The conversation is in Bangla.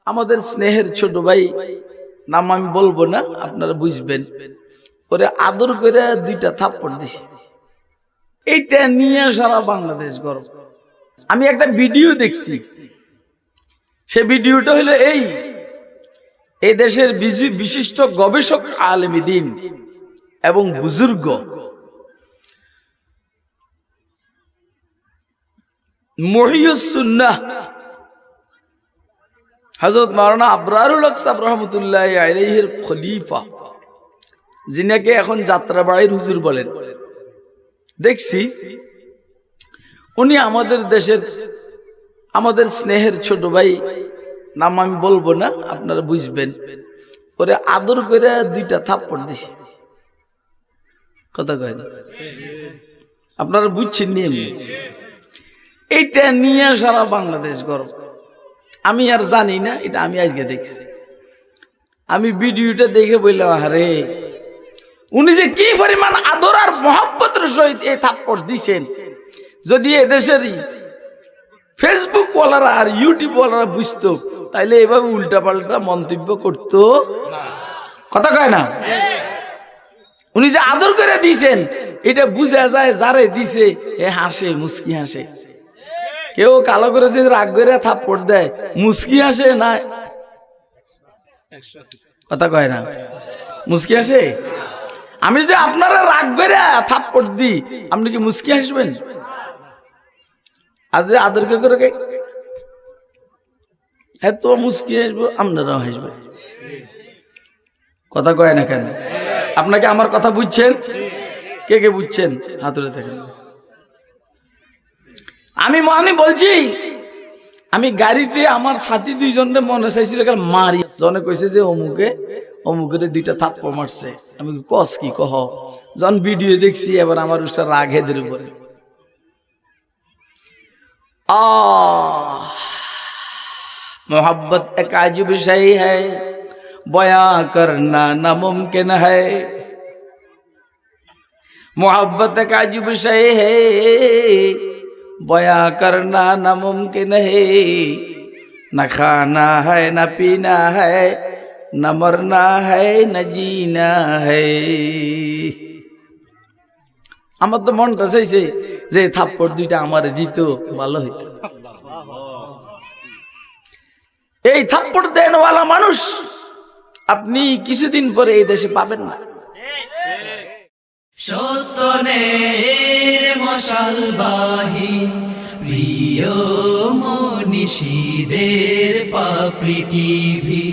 আমাদের স্নেহের ছোট ভাই, নাম আমি বলবো না, আপনারা বুঝবেন, ওরে আদর করে 2টা থাপ্পড় দিছে। এইটা নিয়ে সারা বাংলাদেশ গর্ব। আমি একটা ভিডিও দেখছি, সে ভিডিওটা হলো এই দেশের বিশিষ্ট গবেষক, আলেম দ্বীন এবং বুজুর্গ মুহিউস সুন্নাহ হযরত মাওলানা আবরারুল হক সাহেব রহমাতুল্লাহি আলাইহির খলিফা, যিনাকে এখন যাত্রাবাড়ির হুজুর বলেন, দেখছি উনি আমাদের দেশের, আমাদের স্নেহের ছোট ভাই, নাম আমি বলবো না, আপনারা বুঝবেন, ওরে আদর করে 2টা থাপ্পড় দিছে। কথা কয় না, আপনারা বুঝছেন নি? এইটা নিয়ে সারা বাংলাদেশ গর্ব। আমি আর জানি না, এটা আমি আজকে দেখছি। আমি ভিডিওটা দেখে বললাম, আরে উনি যে কি পরিমাণ আদর আর মহব্বতের সহিত এই থাপ্পড় দিছেন, যদি এদেশের ফেসবুক ওয়ালারা আর ইউটিউব ওয়ালারা বুঝতো, তাইলে এভাবে উল্টা পাল্টা মন্তব্য করতো কথা কয় না। উনি যে আদর করে দিছেন, এটা বুঝা যায় যারে দিছে এ হাসে, মুস্কি হাসে। কেউ কালো করে যে রাগ করে থাপ্পড় দেয়, মুস্কি হাসে না, কথা কয় না, মুস্কি হাসে। আমি যদি আপনারা রাগ করে থাপ্পড় দিই, আপনি কি মুস্কি হাসবেন? আর যদি আদর করে এত মুস্কি হাসবো, আপনারাও হাসবে। কথা কয় না কেন? আপনাকে আমার কথা বুঝছেন? কে কে বুঝছেন হাতুড়ে দেখেন। আমি বলছি, আমি গাড়িতে আমার সাথী 2জনকে মনে চাইছিল মারি, জনে কইছে যে অমুকের 2টা থাপ্পড় মারছে। আমি কস কি কহ, জন ভিডিও দেখছি, এবার আমার উস্তা রাগ হেদের উপরে। मोहब्बत एक अजीब शय है, बयां करना नामुमकिन है। मोहब्बत एक अजीब शय है, बयां करना नामुमकिन है। न खाना है, न पीना है, न मरना है, न जीना है। আমার তো মনটা চাইছে যে থাপ্পড় 2টা আমারে দিত, ভালো হইতো। এই থাপ্পড় দেনওয়ালা মানুষ আপনি কিছুদিন পরে এই দেশে পাবেন না। সত্যনের মশালবাহী প্রিয় মনীষীদের পাপড়ি টিভি।